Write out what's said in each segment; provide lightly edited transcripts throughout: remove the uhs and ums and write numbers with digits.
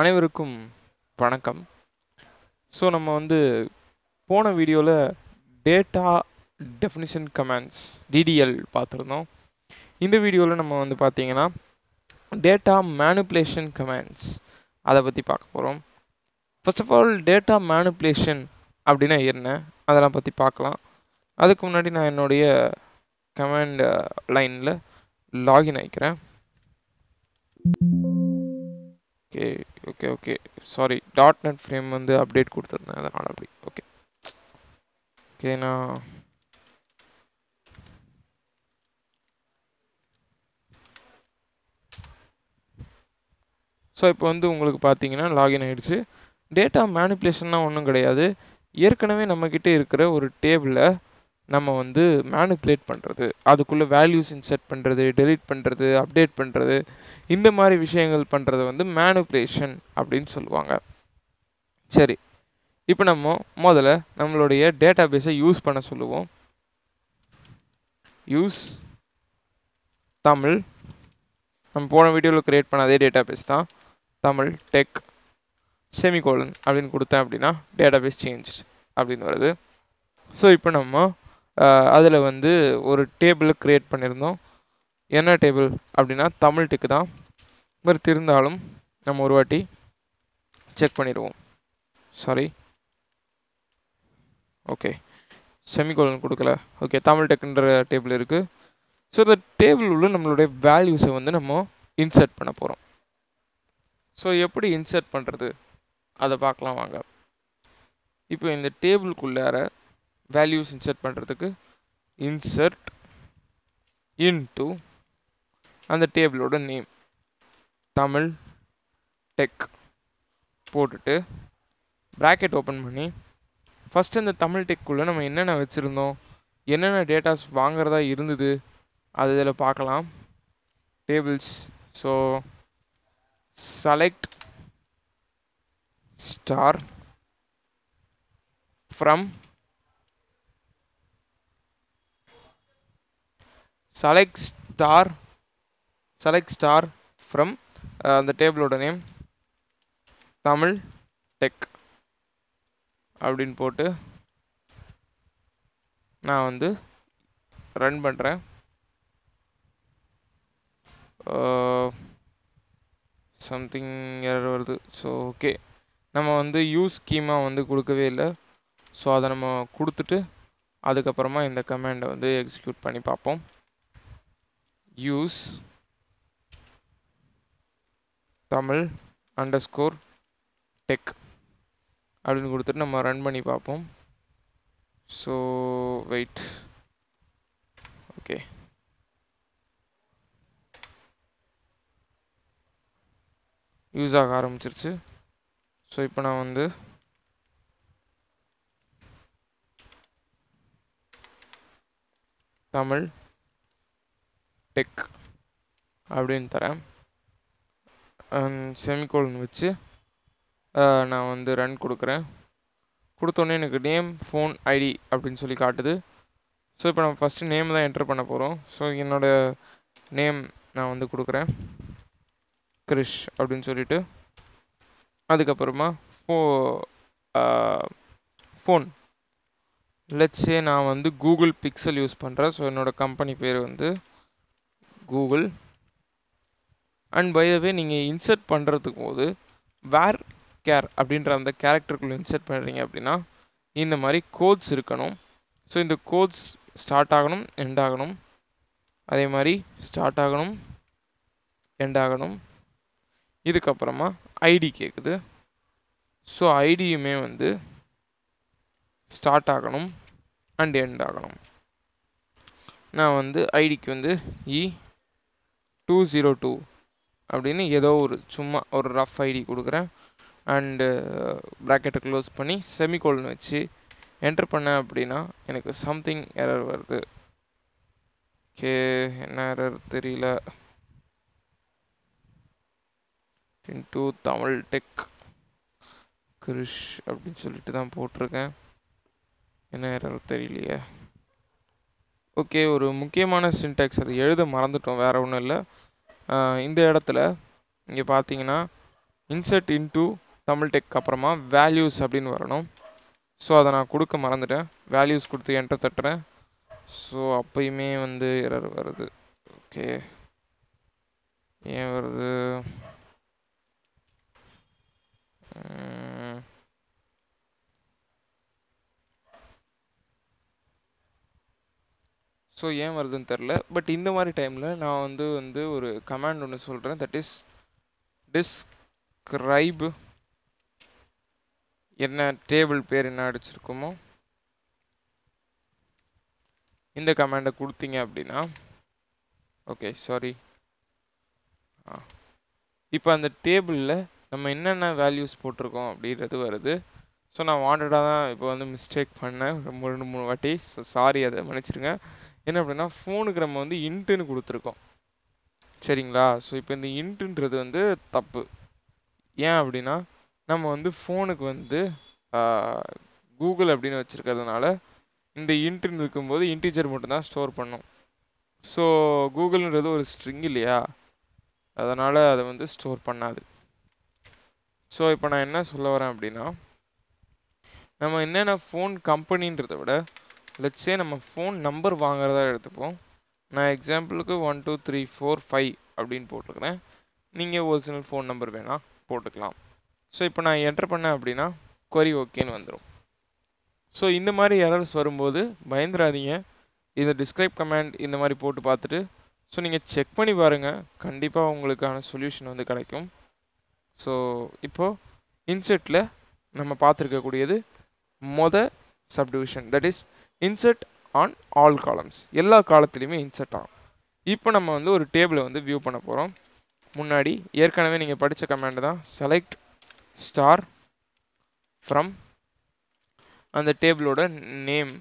அனைவருக்கும் வணக்கம். ஸோ நம்ம போன வீடியோவில் டேட்டா டெஃபினிஷன் கமாண்ட்ஸ் டிடிஎல் பார்த்துருந்தோம். இந்த வீடியோவில் நம்ம பார்த்தீங்கன்னா டேட்டா மேனிப்புலேஷன் கமாண்ட்ஸ் அதை பற்றி பார்க்க போகிறோம். First of all data manipulation அப்படின்னா என்ன அதெல்லாம் பற்றி பார்க்கலாம். அதுக்கு முன்னாடி நான் என்னுடைய கமாண்ட் லைனில் லாகின் ஆகிக்கிறேன். Okay okay okay sorry, .NET frame update கொடுத்துருந்தேன், அதனால் அப்படி. ஓகே ஓகே நான் ஸோ இப்போ உங்களுக்கு பார்த்தீங்கன்னா லாகின் ஆகிடுச்சு. டேட்டா மேனிப்புலேஷன்னா ஒன்றும் கிடையாது. ஏற்கனவே நம்மக்கிட்ட இருக்கிற ஒரு டேபிளை நம்ம மேனிப்புலேட் பண்ணுறது, அதுக்குள்ளே வேல்யூஸ் இன்செர்ட் பண்ணுறது, டெலீட் பண்ணுறது, அப்டேட் பண்ணுறது, இந்த மாதிரி விஷயங்கள் பண்ணுறது மேனிப்புலேஷன் அப்படின்னு சொல்லுவாங்க. சரி, இப்போ நம்ம முதல்ல நம்மளுடைய டேட்டா பேஸை யூஸ் பண்ண சொல்லுவோம். யூஸ் தமிழ், நம்ம போன வீடியோவில் கிரியேட் பண்ண அதே டேட்டா பேஸ் தான். தமிழ் டெக் செமிகோலன் அப்படின்னு கொடுத்தேன் அப்படின்னா டேட்டா பேஸ் சேஞ்ச் அப்படின்னு வருது. ஸோ இப்போ நம்ம அதில் ஒரு டேபிளை க்ரியேட் பண்ணியிருந்தோம். என்ன டேபிள் அப்படின்னா தமிழ் டெக்கு தான். மாதிரி திருந்தாலும் நம்ம ஒரு வாட்டி செக் பண்ணிடுவோம். சாரி, ஓகே செமிகோலன் கொடுக்கல. ஓகே, தமிழ் டெக்குன்ற டேபிள் இருக்குது. ஸோ இந்த டேபிள் உள்ள நம்மளுடைய வேல்யூஸை நம்ம இன்சர்ட் பண்ண போகிறோம். ஸோ எப்படி இன்சர்ட் பண்ணுறது அதை பார்க்கலாம் வாங்க. இப்போ இந்த டேபிளுக்குள்ளார வேல்யூஸ் இன்சர்ட் பண்ணுறதுக்கு இன்சர்ட் இன்டு அந்த டேபிளோட நேம் தமிழ் டெக் போட்டுட்டு ப்ராக்கெட் ஓப்பன் பண்ணி ஃபஸ்ட்டு இந்த தமிழ் டெக்குள்ளே நம்ம என்னென்ன வச்சுருந்தோம், என்னென்ன டேட்டாஸ் வாங்குறதா இருந்தது அது இதில் பார்க்கலாம். Tables, so select star from select star from அந்த டேபிளோட நேம் தமிழ் டெக் அப்படின்னு போட்டு நான் ரன் பண்ணுறேன். சம்திங் எரர் வருது. ஸோ ஓகே, நம்ம யூஸ் ஸ்கீமா கொடுக்கவே இல்லை. ஸோ அதை நம்ம கொடுத்துட்டு அதுக்கப்புறமா இந்த கமாண்டை எக்ஸிக்யூட் பண்ணி பார்ப்போம். யூஸ் தமிழ் அண்டர்ஸ்கோர் டெக் அப்படின்னு கொடுத்துட்டு நம்ம ரன் பண்ணி பார்ப்போம். ஸோ வெயிட், ஓகே யூஸ் ஆக ஆரம்பிச்சிருச்சு. ஸோ இப்போ நான் தமிழ் டெக் அப்படின்னு தரேன். செமிகோலன் வச்சு நான் ரன் கொடுக்குறேன். கொடுத்தோன்னே எனக்கு நேம் ஃபோன் ஐடி அப்படின்னு சொல்லி காட்டுது. ஸோ இப்போ நம்ம ஃபஸ்ட்டு நேம் தான் என்டர் பண்ண போகிறோம். ஸோ என்னோடய நேம் நான் கொடுக்குறேன் கிரிஷ் அப்படின்னு சொல்லிட்டு. அதுக்கப்புறமா ஃபோன் லெட்ஸே நான் கூகுள் பிக்சல் யூஸ் பண்ணுறேன். ஸோ என்னோடய கம்பெனி பேர் கூகுள். அண்ட் பை த வே நீங்கள் இன்சர்ட் பண்ணுறதுக்கு போது வேர் கேர் அப்படின்ற அந்த கேரக்டருக்குள்ளே இன்சர்ட் பண்ணுறீங்க அப்படின்னா இந்த மாதிரி கோட்ஸ் இருக்கணும். ஸோ இந்த கோட்ஸ் ஸ்டார்ட் ஆகணும், எண்ட் ஆகணும். அதே மாதிரி ஸ்டார்ட் ஆகணும், எண்ட் ஆகணும். இதுக்கப்புறமா ஐடி கேட்குது. ஸோ ஐடியுமே ஸ்டார்ட் ஆகணும் அண்ட் எண்ட் ஆகணும். நான் ஐடிக்கு E202 அப்படின்னு ஏதோ ஒரு சும்மா ஒரு ரஃப் ஐடி கொடுக்குறேன். அண்டு ப்ராக்கெட்டை க்ளோஸ் பண்ணி செமிகோலன் வச்சு என்டர் பண்ணேன் அப்படின்னா எனக்கு சம்திங் எரர் வருது. ஓகே, என்ன எரர் தெரியல. இன்டு தமிழ் டெக் கிரிஷ் அப்படின்னு சொல்லிட்டு தான் போட்டிருக்கேன். என்ன எரர் தெரியலையே. ஓகே, ஒரு முக்கியமான சின்டாக்ஸ் அது எழுத மறந்துட்டோம், வேறு ஒன்றும் இல்லை. இந்த இடத்துல இங்கே பார்த்தீங்கன்னா இன்சர்ட் இன்டு தமிழ் டெக் அப்புறமா வேல்யூஸ் அப்படின்னு வரணும். ஸோ அதை நான் கொடுக்க மறந்துட்டேன். வேல்யூஸ் கொடுத்து என்டர் தட்டுறேன். ஸோ அப்பயுமே வந்து எரர் வருது. ஓகே, ஏன் வருது? ஸோ ஏன் வருதுன்னு தெரில. பட் இந்த மாதிரி டைமில் நான் வந்து ஒரு கமாண்ட் ஒன்று சொல்கிறேன். தட் இஸ் டிஸ்கிரைப் என்ன டேபிள் பேர் என்ன அடிச்சிருக்குமோ இந்த கமாண்டை கொடுத்தீங்க அப்படின்னா, ஓகே சாரி, இப்போ அந்த டேபிளில் நம்ம என்னென்ன வேல்யூஸ் போட்டிருக்கோம் அப்படின்றது வருது. ஸோ நான் வாண்டடாக தான் இப்போ வந்து மிஸ்டேக் பண்ணேன் 2-3 வாட்டி. ஸோ சாரி, அதை மன்னிச்சிடுங்க. என்ன அப்படின்னா ஃபோனுக்கு நம்ம வந்து இன்ட்டுன்னு கொடுத்துருக்கோம், சரிங்களா? ஸோ இப்போ இந்த இன்ட்டுன்றது வந்து தப்பு. ஏன் அப்படின்னா நம்ம வந்து ஃபோனுக்கு வந்து கூகுள் அப்படின்னு வச்சுருக்கிறதுனால இந்த இன்ட்டுன்னு இருக்கும்போது இன்டீஜர் மட்டும்தான் ஸ்டோர் பண்ணும். ஸோ கூகுள்ன்றது ஒரு ஸ்ட்ரிங் இல்லையா, அதனால் அதை வந்து ஸ்டோர் பண்ணாது. ஸோ இப்போ நான் என்ன சொல்ல வரேன் அப்படின்னா, நம்ம என்னென்ன ஃபோன் கம்பெனின்றதை விட லெட்ஸே நம்ம ஃபோன் நம்பர் வாங்குறதா எடுத்துப்போம். நான் எக்ஸாம்பிளுக்கு 1 2 3 4 5 அப்படின்னு போட்டிருக்கிறேன். நீங்கள் ஒரிஜினல் ஃபோன் நம்பர் வேணால் போட்டுக்கலாம். ஸோ இப்போ நான் என்டர் பண்ணேன் அப்படின்னா query ஓகேன்னு வந்துடும். ஸோ இந்த மாதிரி எரர்ஸ் வரும்போது பயந்துடாதீங்க. இதை டிஸ்கிரைப் கமாண்ட் இந்த மாதிரி போட்டு பார்த்துட்டு ஸோ நீங்கள் செக் பண்ணி பாருங்கள், கண்டிப்பாக உங்களுக்கான சொல்யூஷன் வந்து கிடைக்கும். ஸோ இப்போது இன்செர்ட்டில் நம்ம பார்த்துருக்கக்கூடியது subdivision, that is insert on all columns. எல்லா காலத்துலையுமே இன்செர்ட் ஆகும். இப்போ நம்ம வந்து ஒரு டேபிளை வந்து வியூ பண்ண போகிறோம். முன்னாடி ஏற்கனவே நீங்கள் படித்த கமாண்ட் தான், செலக்ட் ஸ்டார் ஃப்ரம் அந்த டேபிளோட நேம்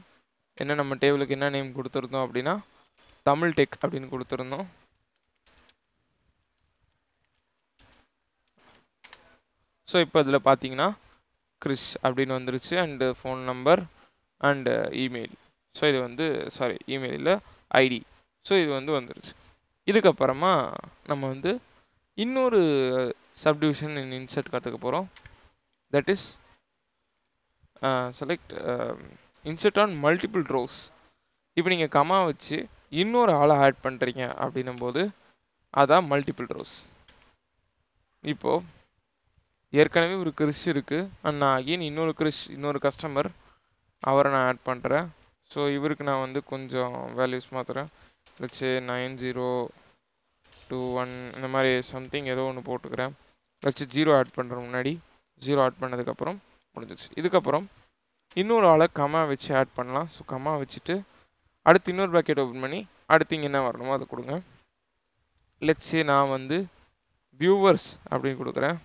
என்ன, நம்ம டேபிளுக்கு என்ன நேம் கொடுத்துருந்தோம் அப்படின்னா தமிழ் டெக் அப்படின்னு கொடுத்துருந்தோம். ஸோ இப்போ இதில் பார்த்தீங்கன்னா கிறிஸ் அப்படின்னு வந்துருச்சு, and phone number and email. So இது வந்து சாரி இமெயிலில் ஐடி. ஸோ இது வந்து வந்துருச்சு. இதுக்கப்புறமா நம்ம வந்து இன்னொரு சப்டிவிஷன் இன் இன்சர்ட் கற்றுக்க போகிறோம். That is select insert on multiple rose. இப்போ நீங்கள் கமா வச்சு இன்னொரு ஆளை ஆட் பண்ணுறீங்க அப்படின்னும் போது அதான் மல்டிபிள் ரோஸ். இப்போது ஏற்கனவே ஒரு கிறிஸ் இருக்குது, அண்ட் நான் அகெயின் இன்னொரு கஸ்டமர், அவரை நான் ஆட் பண்ணுறேன். ஸோ இவருக்கு நான் வந்து கொஞ்சம் வேல்யூஸ் மாற்றுறேன். வச்சு 9021 இந்த மாதிரி சம்திங் ஏதோ ஒன்று போட்டுக்கிறேன். வச்சு 0 ஆட் பண்ணுறேன். முன்னாடி 0 ஆட் பண்ணதுக்கப்புறம் முடிஞ்சிச்சு. இதுக்கப்புறம் இன்னொரு ஆளை கமா வச்சு ஆட் பண்ணலாம். ஸோ கமா வச்சுட்டு அடுத்து இன்னொரு ப்ராக்கெட் ஓப்பன் பண்ணி அடுத்து இங்கே என்ன வரணுமோ அதை கொடுங்க. லெட்ஸே நான் வந்து வியூவர்ஸ் அப்படின்னு கொடுக்குறேன்.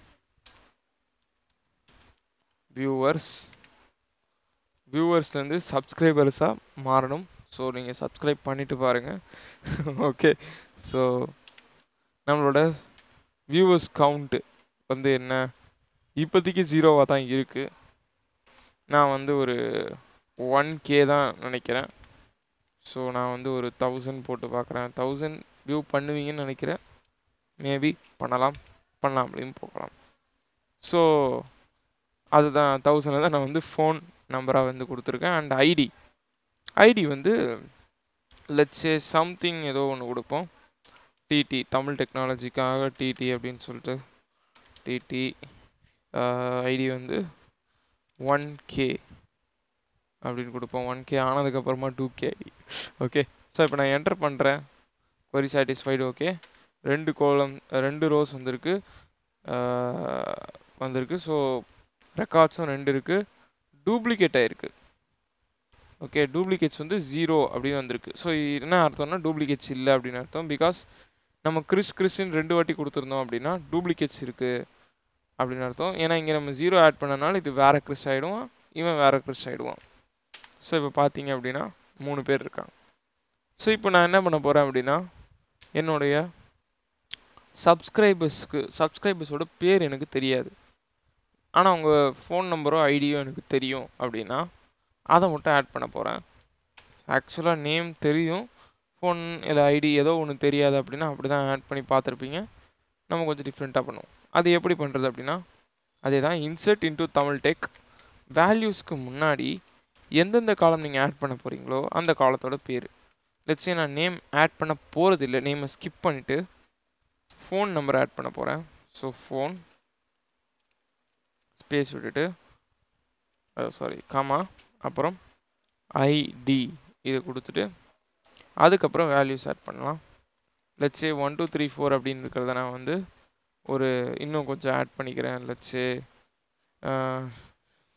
வியூவர்ஸ்லேருந்து சப்ஸ்கிரைபர்ஸாக மாறணும். ஸோ நீங்கள் சப்ஸ்கிரைப் பண்ணிவிட்டு பாருங்கள். ஓகே, ஸோ நம்மளோட வியூவர்ஸ் கவுண்ட்டு வந்து என்ன, இப்போதைக்கு 0வாக தான் இருக்குது. நான் வந்து ஒரு 1K தான் நினைக்கிறேன். ஸோ நான் வந்து ஒரு 1000 போட்டு பார்க்குறேன். 1000 வியூ பண்ணுவீங்கன்னு நினைக்கிறேன். மேபி பண்ணலாம் அப்படின்னு போகலாம். ஸோ அதுதான் 1000 தான் நான் வந்து ஃபோன் நம்பராக வந்து கொடுத்துருக்கேன். அண்ட் ஐடி வந்து லெட்ஸே சம்திங் ஏதோ ஒன்று கொடுப்போம். டிடி தமிழ் டெக்னாலஜிக்காக டிடி அப்படின்னு சொல்லிட்டு டிடி ஐடி வந்து 1K அப்படின்னு கொடுப்போம். 1K ஆனதுக்கப்புறமா 2K ஐடி. ஓகே, ஸோ இப்போ நான் என்டர் பண்ணுறேன். query satisfied. ஓகே, 2 ரோஸ் வந்திருக்கு. ஸோ ரெக்கார்ட்ஸும் 2 இருக்குது. டூப்ளிகேட் ஆகிருக்கு. ஓகே, டூப்ளிகேட்ஸ் வந்து 0 அப்படின்னு வந்திருக்கு. ஸோ என்ன அர்த்தம்னா டூப்ளிகேட்ஸ் இல்லை அப்படின்னு அர்த்தம். பிகாஸ் நம்ம கிறிஸ்ன்னு 2 வாட்டி கொடுத்துருந்தோம் அப்படின்னா டூப்ளிகேட்ஸ் இருக்குது அப்படின்னு அர்த்தம். ஏன்னா இங்கே நம்ம 0 ஆட் பண்ணனால இது வேறு கிறிஸ் ஆகிடுவான், இவன் வேறு கிறிஸ் ஆகிடுவான். ஸோ இப்போ பார்த்தீங்க அப்படின்னா 3 பேர் இருக்காங்க. ஸோ இப்போ நான் என்ன பண்ண போகிறேன் அப்படின்னா என்னுடைய சப்ஸ்கிரைபர்ஸோட பேர் எனக்கு தெரியாது, ஆனால் உங்கள் ஃபோன் நம்பரோ ஐடியோ எனக்கு தெரியும் அப்படின்னா அதை மட்டும் ஆட் பண்ண போகிறேன். ஆக்சுவலாக நேம் தெரியும், ஃபோன் இல்லை ஐடி ஏதோ ஒன்று தெரியாது அப்படின்னா அப்படி தான் ஆட் பண்ணி பார்த்துருப்பீங்க. நம்ம கொஞ்சம் டிஃப்ரெண்ட்டாக பண்ணுவோம். அது எப்படி பண்ணுறது அப்படின்னா அதே தான் இன்சர்ட் இன்டூ தமிழ் டெக் வேல்யூஸ்க்கு முன்னாடி எந்தெந்த காலம் நீங்கள் ஆட் பண்ண போகிறீங்களோ அந்த காலத்தோட பேர். லெட்ஸே நான் நேம் ஆட் பண்ண போகிறது இல்லை, நேமை ஸ்கிப் பண்ணிவிட்டு ஃபோன் நம்பர் ஆட் பண்ண போகிறேன். ஸோ ஃபோன் ஸ்பேஸ் விட்டுட்டு காமா அப்புறம் ஐடி இதை கொடுத்துட்டு அதுக்கப்புறம் வேல்யூஸ் ஆட் பண்ணலாம். லெட்ஸே 1 2 3 4 அப்படின்னு இருக்கிறத நான் வந்து ஒரு இன்னும் கொஞ்சம் ஆட் பண்ணிக்கிறேன். லெட்ஸே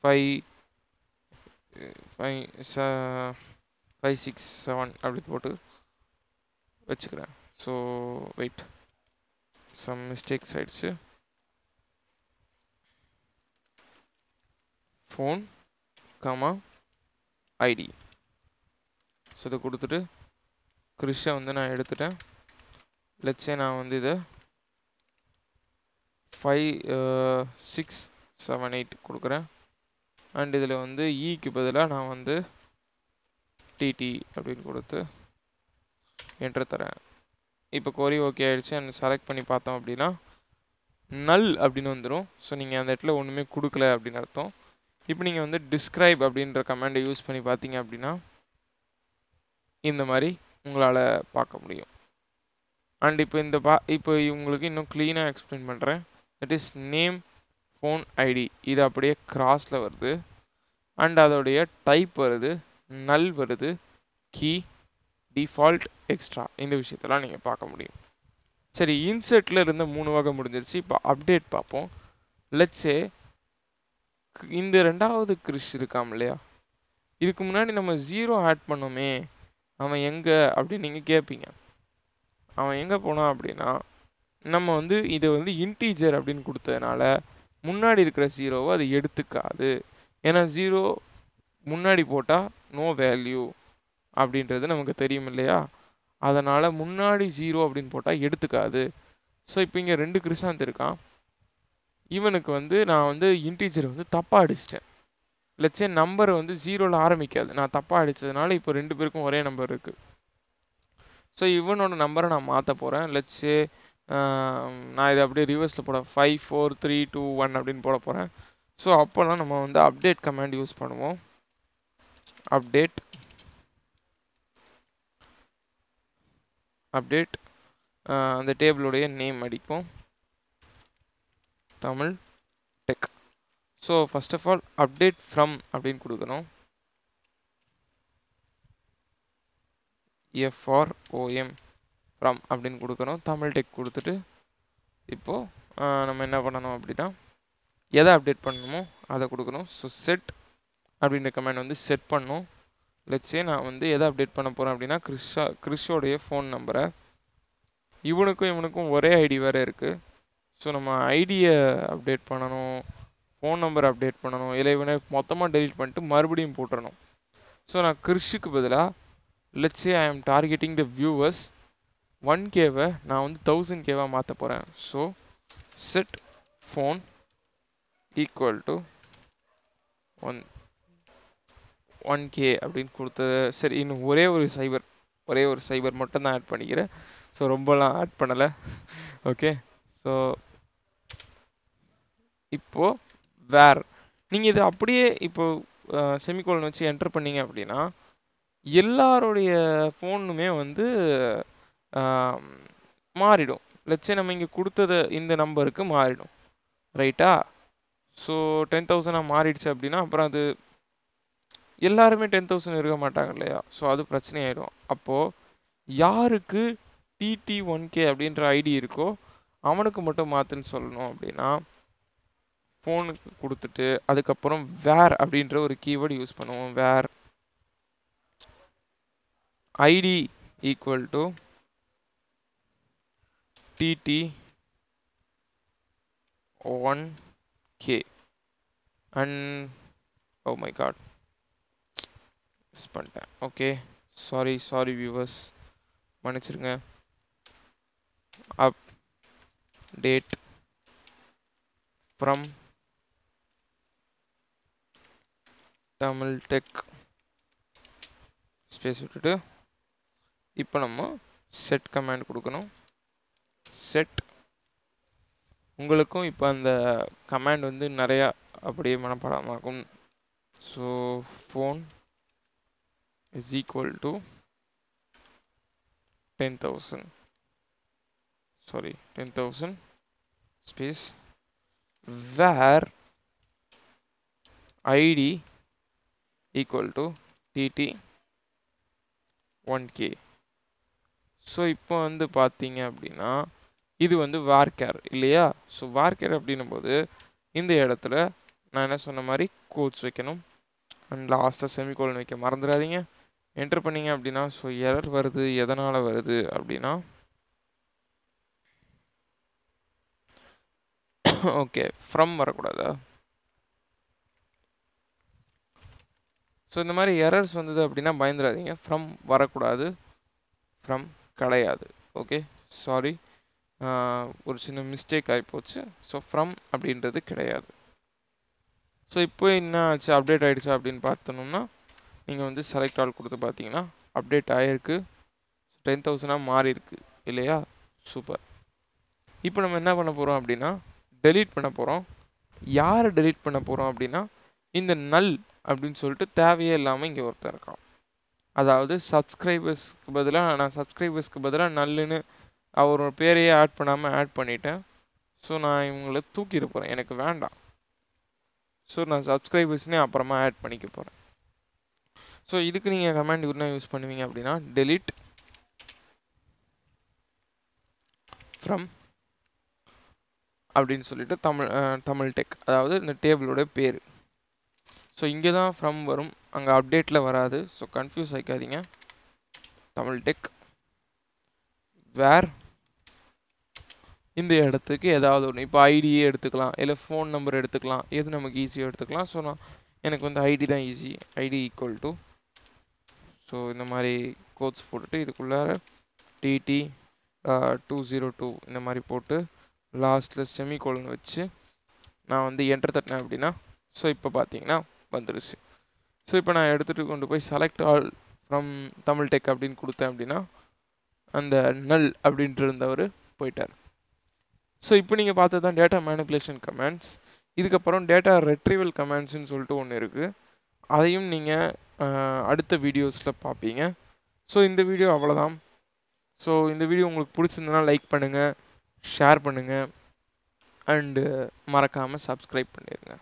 5 5 6 7 அப்படி போட்டு வச்சுக்கிறேன். ஸோ வெயிட், சம் மிஸ்டேக்ஸ் ஆயிடுச்சு. ஃபோன் காமா ஐடி ஸோ இதை கொடுத்துட்டு கிறிஷை வந்து நான் எடுத்துட்டேன். லெட்ஸே நான் வந்து இதை 5 6 7 8 கொடுக்குறேன். அண்ட் இதில் வந்து ஈக்கு பதிலாக நான் வந்து டிடி அப்படின்னு கொடுத்து என்ட்ரு தரேன். இப்போ கொரி ஓகே ஆகிடுச்சு. அண்ட் செலக்ட் பண்ணி பார்த்தோம் அப்படின்னா நல் அப்படின்னு வந்துடும். ஸோ நீங்கள் அந்த இடத்துல ஒன்றுமே கொடுக்கல அப்படின்னு அர்த்தம். இப்போ நீங்கள் வந்து டிஸ்கிரைப் அப்படின்ற கமாண்டை யூஸ் பண்ணி பார்த்தீங்க அப்படின்னா இந்த மாதிரி உங்களால் பார்க்க முடியும். அண்ட் இப்போ உங்களுக்கு இன்னும் க்ளீனாக எக்ஸ்பிளைன் பண்ணுறேன். That is name phone ID இது அப்படியே கிராஸில் வருது. அண்ட் அதோடைய டைப் வருது, நல் வருது, கீ, டிஃபால்ட், எக்ஸ்ட்ரா. இந்த விஷயத்தெல்லாம் நீங்கள் பார்க்க முடியும். சரி, இன்சர்ட்டில் இருந்த 3 வகை முடிஞ்சிருச்சு. இப்போ அப்டேட் பார்ப்போம். லெட்ஸே இந்த ரெண்டாவது கிறிஷ் இருக்காம் இல்லையா, இதுக்கு முன்னாடி நம்ம 0 ஆட் பண்ணோமே, அவன் எங்கே அப்படின்னு நீங்கள் கேட்பீங்க. அவன் எங்கே போனான் அப்படின்னா நம்ம வந்து இதை வந்து இன்டீஜர் அப்படின்னு கொடுத்ததுனால முன்னாடி இருக்கிற 0வை அது எடுத்துக்காது. ஏன்னா 0 முன்னாடி போட்டால் நோ வேல்யூ அப்படின்றது நமக்கு தெரியும் இல்லையா. அதனால் முன்னாடி 0 அப்படின்னு போட்டால் எடுத்துக்காது. ஸோ இப்போ இங்கே 2 கிறிஷாந்த் இருக்கான். இவனுக்கு வந்து நான் வந்து இன்டீஜர் வந்து தப்பாக அடிச்சிட்டேன். லெட்ஸே நம்பர் வந்து 0ல் ஆரம்பிக்காது. நான் தப்பாக அடித்ததுனால இப்போ 2 பேருக்கும் ஒரே நம்பர் இருக்குது. ஸோ இவனோட நம்பரை நான் மாற்ற போகிறேன். லெட்ஸே நான் இதை அப்படியே ரிவர்ஸில் போட 5 4 3 2 1 அப்படின்னு போட போகிறேன். ஸோ அப்போல்லாம் நம்ம வந்து அப்டேட் கமாண்ட் யூஸ் பண்ணுவோம். அப்டேட் அந்த டேபிளுடைய நேம் அடிப்போம், Tamil tech. So first of all update from அப்படின்னு கொடுக்கணும். FROM ஃப்ரம் அப்படின்னு கொடுக்கணும். தமிழ் டெக் கொடுத்துட்டு இப்போது நம்ம என்ன பண்ணணும் அப்படின்னா எதை அப்டேட் பண்ணணுமோ அதை கொடுக்கணும். ஸோ செட் அப்படின்ற கமாண்ட் வந்து செட் பண்ணணும். லெட்ஸே நான் வந்து எதை அப்டேட் பண்ண போகிறேன் அப்படின்னா கிறிஷோடைய ஃபோன் நம்பரை. இவனுக்கும் ஒரே ஐடி வேறு இருக்குது. ஸோ நம்ம ஐடியை அப்டேட் பண்ணணும், ஃபோன் நம்பர் அப்டேட் பண்ணணும். இல்லை இவனை மொத்தமாக டெலிட் பண்ணிட்டு மறுபடியும் போட்டுறணும். ஸோ நான் கிறிஷுக்கு பதிலாக லெட்ஸே ஐ ஆம் டார்கெட்டிங் த வியூவர்ஸ் 1Kவை நான் வந்து 1000Kவாக மாற்ற போகிறேன். So set phone equal to 1K அப்படின்னு கொடுத்தது. சரி, இன்னும் ஒரே ஒரு சைபர் மட்டும் தான் ஆட் பண்ணிக்கிறேன். ஸோ ரொம்பலாம் ஆட் பண்ணலை. ஓகே, ஸோ இப்போது வேர் நீங்கள் இது அப்படியே இப்போது செமிகோலன் வச்சு என்டர் பண்ணீங்க அப்படின்னா எல்லாருடைய ஃபோனுமே வந்து மாறிடும். லட்சம் நம்ம இங்கே கொடுத்தது இந்த நம்பருக்கு மாறிடும், ரைட்டா. ஸோ 10,000 மாறிடுச்சு அப்படின்னா அப்புறம் அது எல்லாருமே 10,000 இருக்க மாட்டாங்க இல்லையா. ஸோ அது பிரச்சனையாயிடும். அப்போது யாருக்கு TT1K அப்படின்ற ஐடி இருக்கோ அவனுக்கு மட்டும் மாற்றுன்னு சொல்லணும் அப்படின்னா ஃபோனுக்கு கொடுத்துட்டு அதுக்கப்புறம் வேர் அப்படின்ற ஒரு கீவேர்டு யூஸ் பண்ணுவோம். Where ID equal to TT1K and oh my god miss பண்ணிட்டேன். ஓகே, சாரி வியூவர்ஸ், மன்னிச்சிருங்க. Update from Tamil tech space விட்டுட்டு இப்போ நம்ம செட் கமாண்ட் கொடுக்கணும். செட் உங்களுக்கும் இப்போ அந்த கமாண்ட் வந்து நிறையா அப்படியே மனப்பாடமாகும். So phone is equal to 10,000 sorry 10,000 space where id equal to tt 1k. So இப்போ வந்து பார்த்தீங்க அப்படின்னா இது வந்து varchar இல்லையா? ஸோ varchar அப்படின்னும் போது இந்த இடத்துல நான் என்ன சொன்ன மாதிரி கோட்ஸ் வைக்கணும் அண்ட் லாஸ்ட்டாக செமிகோலன் வைக்க மறந்துடாதீங்க. என்டர் பண்ணீங்க அப்படின்னா ஸோ எரர் வருது. எதனால் வருது அப்படின்னா ஓகே ஃப்ரம் வரக்கூடாதா? ஸோ இந்த மாதிரி எரர்ஸ் வந்தது அப்படின்னா பயந்துடாதீங்க. ஃப்ரம் வரக்கூடாது, ஃப்ரம் கிடையாது. ஓகே சாரி, ஒரு சின்ன மிஸ்டேக் ஆகிப்போச்சு. ஸோ ஃப்ரம் அப்படின்றது கிடையாது. ஸோ இப்போ என்ன ஆச்சு, அப்டேட் ஆகிடுச்சா அப்படின்னு பார்த்தோம்னா நீங்கள் வந்து செலக்ட் ஆல் கொடுத்து பார்த்தீங்கன்னா அப்டேட் ஆகிருக்கு. 10,000 மாறி இருக்கு இல்லையா? சூப்பர். இப்போ நம்ம என்ன பண்ண போகிறோம் அப்படின்னா டெலீட் பண்ண போகிறோம். யாரை டெலீட் பண்ண போகிறோம் அப்படின்னா இந்த நல் அப்படின்னு சொல்லிட்டு தேவையே இல்லாமல் இங்கே ஒருத்தர் இருக்கான். அதாவது சப்ஸ்கிரைபர்ஸ்க்கு பதிலாக நல்லுன்னு அவரோட பேரையே ஆட் பண்ணாமல் ஆட் பண்ணிட்டேன். ஸோ நான் இவங்களை தூக்கிட போகிறேன், எனக்கு வேண்டாம். ஸோ நான் சப்ஸ்கிரைபர்ஸ்னே அப்புறமா ஆட் பண்ணிக்க போகிறேன். ஸோ இதுக்கு நீங்கள் கமாண்ட் என்ன யூஸ் பண்ணுவீங்க அப்படின்னா delete from அப்படின்னு சொல்லிட்டு தமிழ் டெக், அதாவது இந்த டேபிளோட பேர். ஸோ இங்கே தான் ஃப்ரம் வரும், அங்கே அப்டேட்டில் வராது. ஸோ கன்ஃபியூஸ் ஆகிக்காதீங்க. தமிழ் டெக் வேர் இந்த இடத்துக்கு ஏதாவது ஒன்று, இப்போ ஐடியே எடுத்துக்கலாம், இல்லை ஃபோன் நம்பர் எடுத்துக்கலாம், எது நமக்கு ஈஸியாக எடுத்துக்கலாம். ஸோ நான் எனக்கு வந்து ஐடி தான் easy. ID equal to so இந்த மாதிரி கோட்ஸ் போட்டுட்டு இதுக்குள்ளார டிடி 202 இந்த மாதிரி போட்டு லாஸ்ட்டில் செமிகோலன் வச்சு நான் வந்து என்டர் தட்டினேன் அப்படின்னா ஸோ இப்போ பார்த்தீங்கன்னா வந்துடுச்சு. ஸோ இப்போ நான் எடுத்துகிட்டு கொண்டு போய் select all from Tamil tech அப்படின்னு கொடுத்தேன் அப்படின்னா அந்த நல் அப்படின்ட்டு இருந்தவர் போயிட்டார். ஸோ இப்போ நீங்கள் பார்த்தது தான் டேட்டா மேனிப்புலேஷன் கமெண்ட்ஸ். இதுக்கப்புறம் டேட்டா ரெட்ரீவல் கமெண்ட்ஸ்னு சொல்லிட்டு ஒன்று இருக்குது. அதையும் நீங்கள் அடுத்த வீடியோஸில் பார்ப்பீங்க. ஸோ இந்த வீடியோ அவ்வளோதான். ஸோ இந்த வீடியோ உங்களுக்கு பிடிச்சிருந்ததுன்னா லைக் பண்ணுங்கள், ஷேர் பண்ணுங்கள் அண்டு மறக்காமல் சப்ஸ்கிரைப் பண்ணிடுங்க.